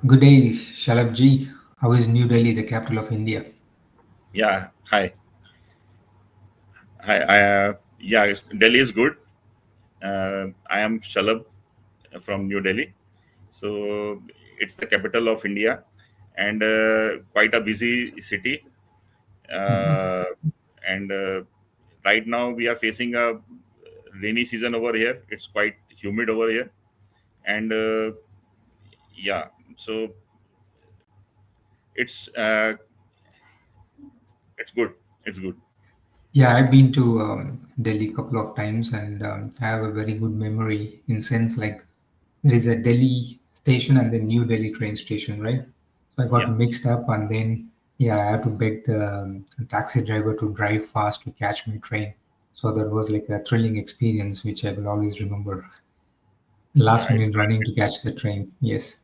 Good day, Shalabh ji. How is New Delhi, the capital of India? Yeah, hi. Hi. Delhi is good. I am Shalab from New Delhi. So it's the capital of India and quite a busy city. Uh, and right now we are facing a rainy season over here. It's quite humid over here. And yeah, so it's uh, it's good. It's good. Yeah, I've been to Delhi a couple of times, and I have a very good memory in sense like there is a Delhi station and the New Delhi train station, right? So I got Yeah, mixed up, and then yeah, I had to beg the taxi driver to drive fast to catch my train. So that was like a thrilling experience, which I will always remember. yeah, Last it's minute running crowded. to catch the train. Yes.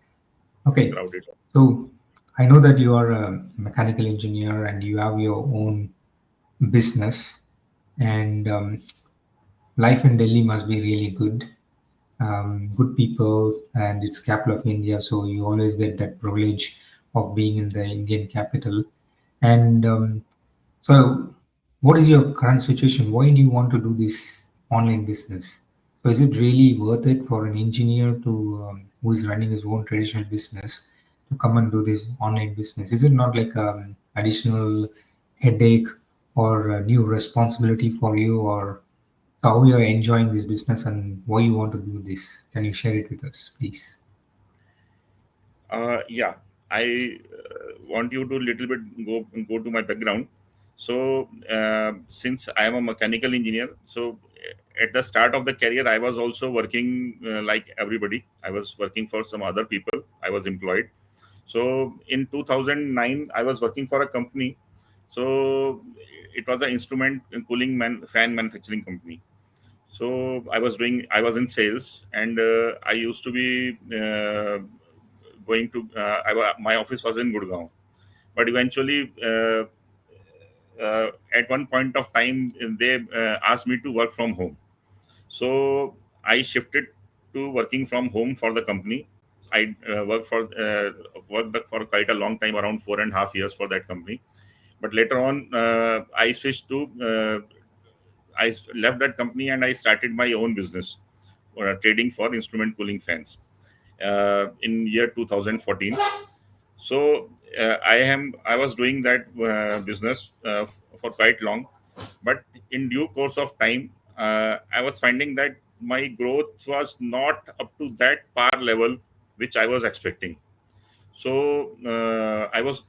It's Okay. crowded. So I know that you are a mechanical engineer and you have your own business, and life in Delhi must be really good. Good people, and it's capital of India, so you always get that privilege of being in the Indian capital. And so, what is your current situation? Why do you want to do this online business? So, is it really worth it for an engineer to who is running his own traditional business to come and do this online business? Is it not like additional headache or a new responsibility for you, or how you are enjoying this business and why you want to do this? Can you share it with us, please? Yeah, I want you to little bit go to my background. So, since I am a mechanical engineer, so at the start of the career, I was also working like everybody. I was working for some other people. I was employed. So in 2009, I was working for a company. So it was an instrument cooling fan manufacturing company. So I was in sales, and I used to be going to my office was in Gurgaon, but eventually at one point of time they asked me to work from home. So I shifted to working from home for the company. I worked for quite a long time, around 4.5 years for that company. But later on, I switched to left that company and I started my own business for trading for instrument cooling fans in year 2014. So I was doing that business for quite long, but in due course of time, I was finding that my growth was not up to that par level which I was expecting. So I was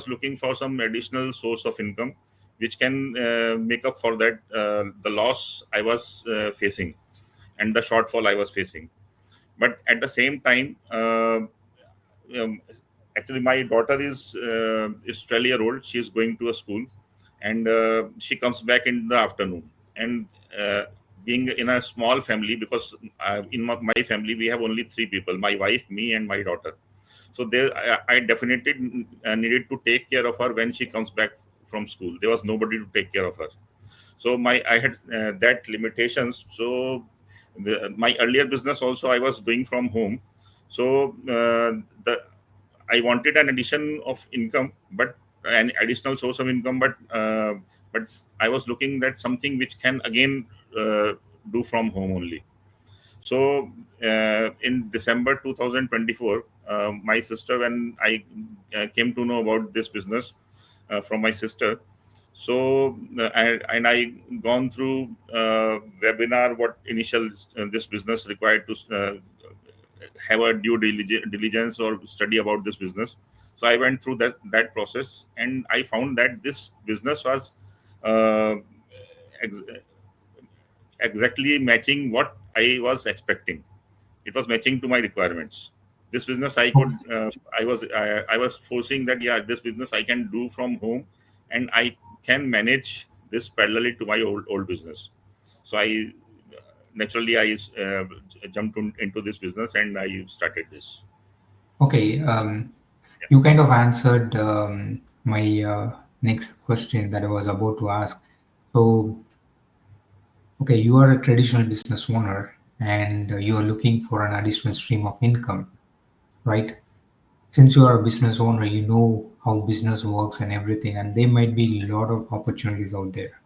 looking for some additional source of income which can make up for that the loss I was facing and the shortfall I was facing. But at the same time, um, actually my daughter is 12-year old. She is going to a school, and she comes back in the afternoon. And uh, being in a small family, because in my family we have only three people: my wife, me, and my daughter. So there I definitely needed to take care of her when she comes back from school. There was nobody to take care of her. So my I had that limitations. So my earlier business also I was doing from home. So the I wanted an addition of income, but an additional source of income, but I was looking that something which can again do from home only. So in December 2024, my sister, when I came to know about this business from my sister, so and I gone through webinar what initial this business required to have a diligence or study about this business. So I went through that process, and I found that this business was uh, ex- exactly matching what I was expecting. It was matching to my requirements. This business I could I was forcing that, yeah, this business I can do from home, and I can manage this parallelly to my old business. So I naturally I jumped into this business and I started this. Okay, you kind of answered my next question that I was about to ask. So, okay, you are a traditional business owner and you are looking for an additional stream of income, right? since you are a business owner, you know how business works and everything, and there might be a lot of opportunities out there,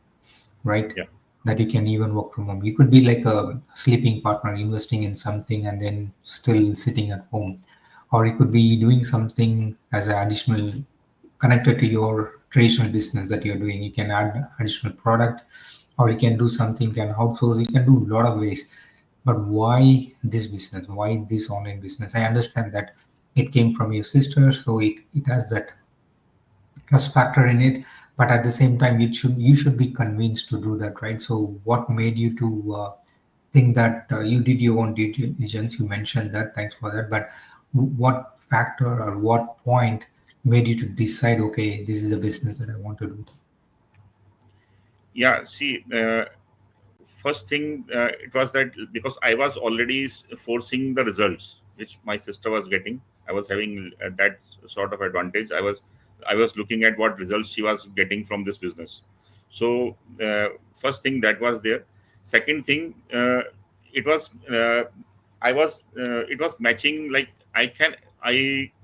right? Yeah. That you can even work from home. You could be like a sleeping partner, investing in something and then still sitting at home, or you could be doing something as an additional connected to your traditional business that you're doing. You can add additional product, or you can do something, can outsource. You can do a lot of ways. But why this business? Why this online business? I understand that it came from your sister, so it has that trust factor in it, but at the same time you should be convinced to do that, right? So what made you to think that you did your own due diligence? You mentioned that, thanks for that, but what factor or what point made you to decide, okay, this is the business that I want to do? Yeah, see, first thing, it was that because I was already forcing the results which my sister was getting. I was having that sort of advantage. I was looking at what results she was getting from this business. So first thing that was there. Second thing, it was it was matching. Like I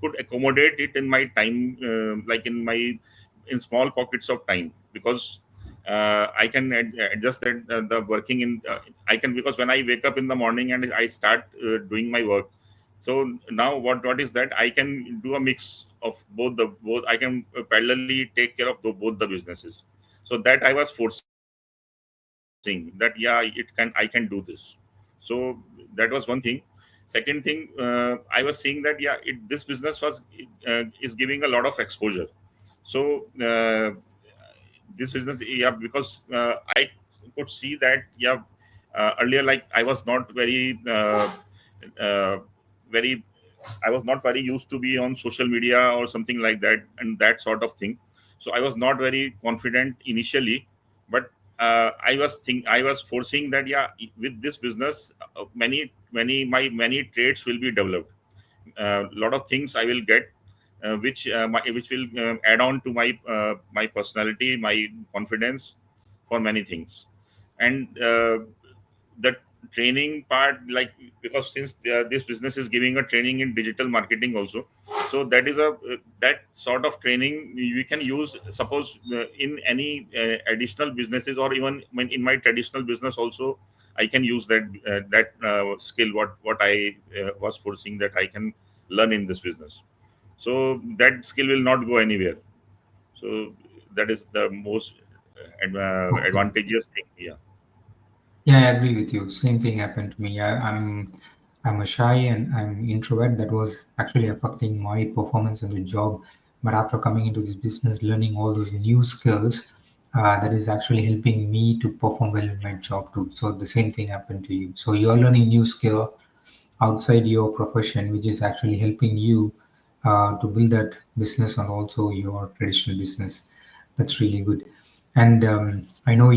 could accommodate it in my time, like in small pockets of time, because I can adjust that the working in I can, because when I wake up in the morning and I start doing my work. So now what is that I can do a mix of both. I can parallelly take care of both the businesses. So that I was forcing that, yeah, I can do this. So that was one thing. Second thing, I was seeing that, yeah, this business is giving a lot of exposure. So this business, yeah, because I could see that, yeah, earlier, like, I was not uh, very I was not very used to be on social media or something like that, and that sort of thing. So I was not very confident initially, but I was foreseeing that, yeah, with this business, many traits will be developed. A lot of things I will get, which will add on to my personality, my confidence for many things. And the training part, like, because since this business is giving a training in digital marketing also, so that is a that sort of training we can use, suppose in any additional businesses, or even in my traditional business also. I can use that skill, what I was foreseeing that I can learn in this business. So that skill will not go anywhere. So that is the most Okay. advantageous thing. Yeah. Yeah, I agree with you. Same thing happened to me. I'm a shy and I'm introvert. That was actually affecting my performance in the job. But after coming into this business, learning all those new skills, that is actually helping me to perform well in my job too. So the same thing happened to you. So you're learning new skill outside your profession, which is actually helping you to build that business and also your traditional business. That's really good. And I know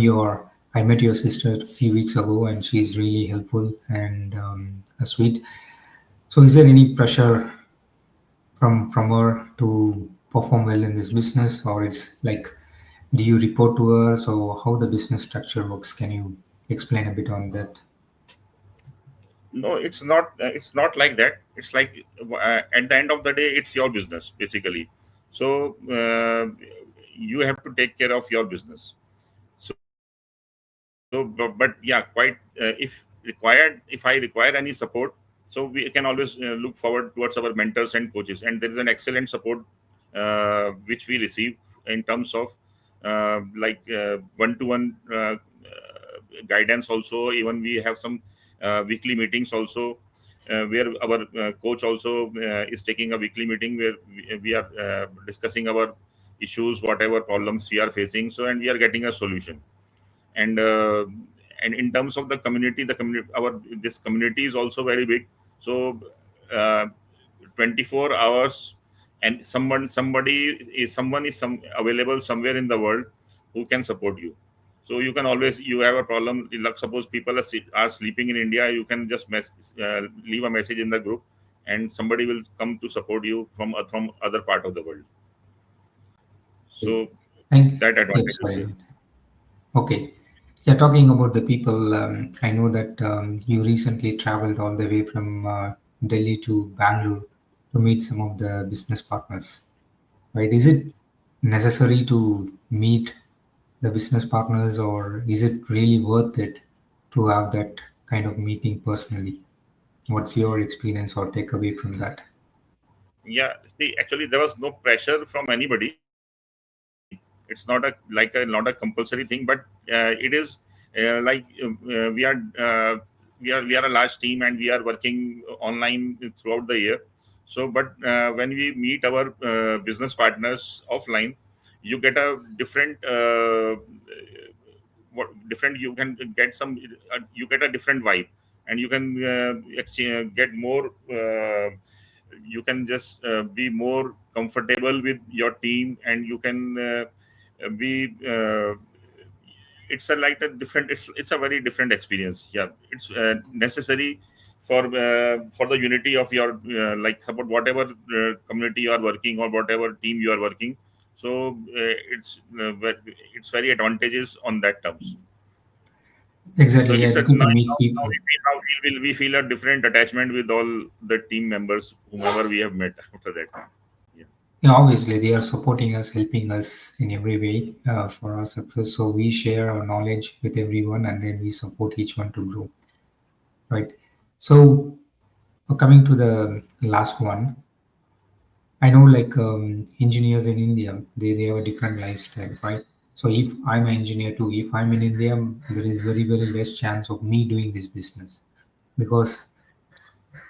I met your sister a few weeks ago, and she's really helpful and sweet. So, is there any pressure from her to perform well in this business, or it's like, do you report to her? So, how the business structure works? Can you explain a bit on that? No, it's not. It's not like that. It's like, at the end of the day, it's your business basically. So you have to take care of your business. So, but yeah, quite, if required, if I require any support, so we can always look forward towards our mentors and coaches, and there is an excellent support which we receive in terms of one-to-one guidance. Also, even we have some weekly meetings also, where our coach also is taking a weekly meeting where we are discussing our issues, whatever problems we are facing, so, and we are getting a solution. And in terms of the community, our this community is also very big. So uh, 24 hours, and someone is available somewhere in the world who can support you. So you can always, you have a problem, like, suppose people are sleeping in India, you can just leave a message in the group, and somebody will come to support you from other part of the world. So Thank. that Yep. advantage is there. Sorry. Okay. Yeah, talking about the people, I know that you recently traveled all the way from Delhi to Bangalore to meet some of the business partners, right? Is it necessary to meet the business partners, or is it really worth it to have that kind of meeting personally? What's your experience or takeaway from that? Yeah, see, actually, there was no pressure from anybody. It's not a like a not a compulsory thing, but it is we are we are a large team and we are working online throughout the year. So, but when we meet our business partners offline, you get a different what different you can get some you get a different vibe, and you can get more. You can just be more comfortable with your team, and you can be it's a like a different it's a very different experience. Yeah, it's necessary for the unity of your like support whatever community you are working or whatever team you are working. So it's very advantageous on that terms. So Exactly. Yeah, it's a it's good to now, meet now people. we feel a different attachment with all the team members whomever we have met after that. Yeah. Yeah, obviously, they are supporting us, helping us in every way for our success. So we share our knowledge with everyone, and then we support each one to grow, right? So coming to the last one, I know like engineers in India, they have a different lifestyle, right? So if I'm an engineer too, if I'm in India, there is very, very less chance of me doing this business because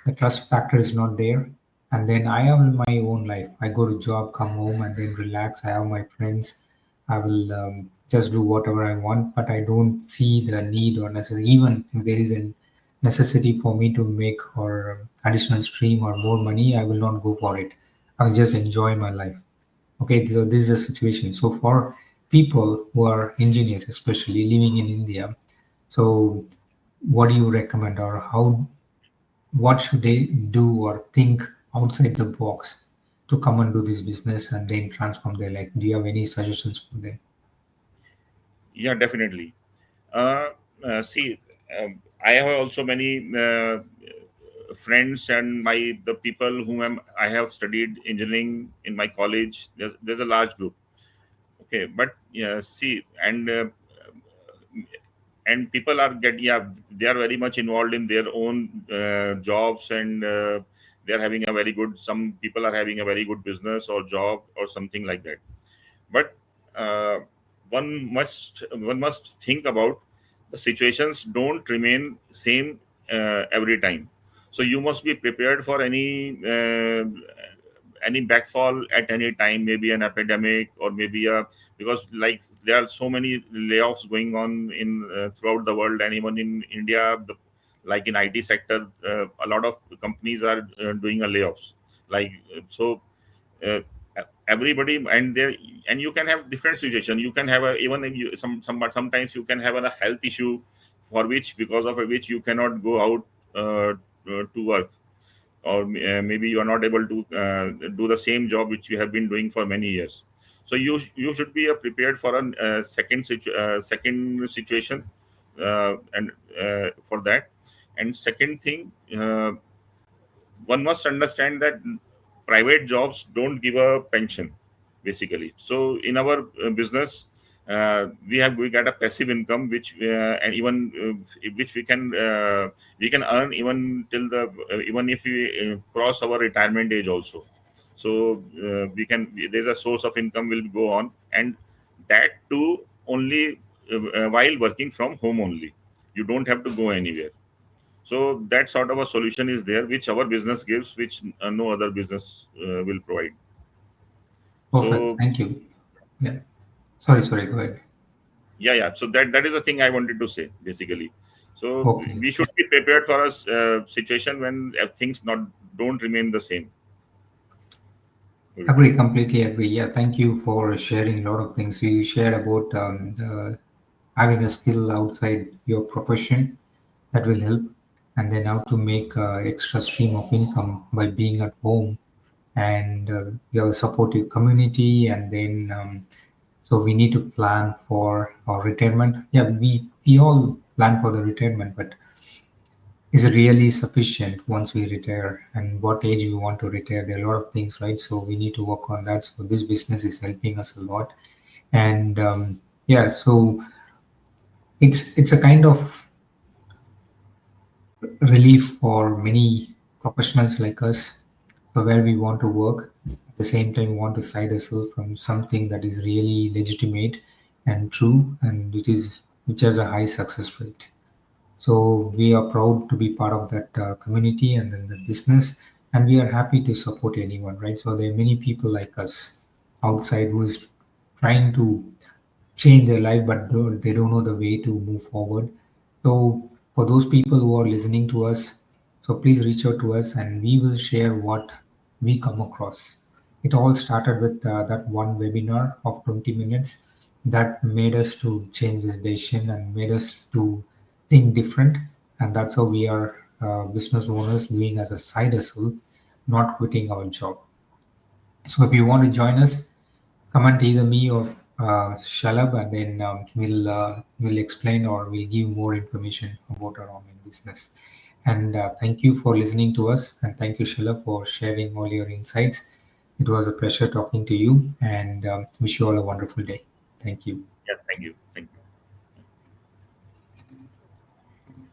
the trust factor is not there. And then I have my own life. I go to job, come home, and then relax. I have my friends. I will just do whatever I want, but I don't see the need or necessity. Even if there is a necessity for me to make or additional stream or more money, I will not go for it. I'll just enjoy my life. Okay, so this is a situation. So for people who are engineers, especially living in India, so what do you recommend, or how, what should they do or think outside the box to come and do this business and then transform their life? Do you have any suggestions for them? Yeah, definitely. Uh, See, I have also many friends and my the people I have studied engineering in my college. There's a large group. Okay, but yeah, see, and people are get yeah they are very much involved in their own jobs, and they are having a very good. Some people are having a very good business or job or something like that, but uh, one must think about the situations don't remain same every time. So you must be prepared for any backfall at any time, maybe an epidemic or maybe a because like there are so many layoffs going on in throughout the world, and even in India, like in IT sector, a lot of companies are doing a layoffs. Like uh, everybody, and there, and you can have different situation. You can have a even if you but sometimes you can have a health issue for which because of which you cannot go out to work, or maybe you are not able to do the same job which you have been doing for many years. So you should be prepared for a second situation, and for that. And second thing, one must understand that private jobs don't give a pension basically. So in our business, we get a passive income which and even which we can earn even till the even if we cross our retirement age also. So we can there's a source of income will go on, and that too only while working from home only. You don't have to go anywhere. So that sort of a solution is there, which our business gives, which no other business will provide. Perfect. So Thank you. Yeah. Sorry. Go ahead. yeah. So that is the thing I wanted to say basically. So Okay. we should be prepared for a situation when things not don't remain the same. Good. Agree. Completely agree. Yeah. Thank you for sharing a lot of things. You shared about having a skill outside your profession that will help, and then how to make extra stream of income by being at home, and we have a supportive community, and then so we need to plan for our retirement. Yeah, we all plan for the retirement, but is really sufficient once we retire, and what age we want to retire. There are a lot of things, right? So we need to work on that. So this business is helping us a lot. And yeah, so it's a kind of relief for many professionals like us. So where we want to work, at the same time we want to side ourselves from something that is really legitimate and true, and it is which has a high success rate. So we are proud to be part of that community and then the business, and we are happy to support anyone, right? So there are many people like us outside who is trying to change their life, but they don't know the way to move forward. So for those people who are listening to us, so please reach out to us, and we will share what we come across. It all started with that one webinar of 20 minutes that made us to change this decision and made us to think different. And that's how we are business owners doing as a side hustle, not quitting our job. So if you want to join us, comment either me or Shalab, and then we'll explain or we'll give more information about our online business. And thank you for listening to us, and thank you, Shalab, for sharing all your insights. It was a pleasure talking to you, and wish you all a wonderful day. Thank you. Yeah, thank you. Thank you.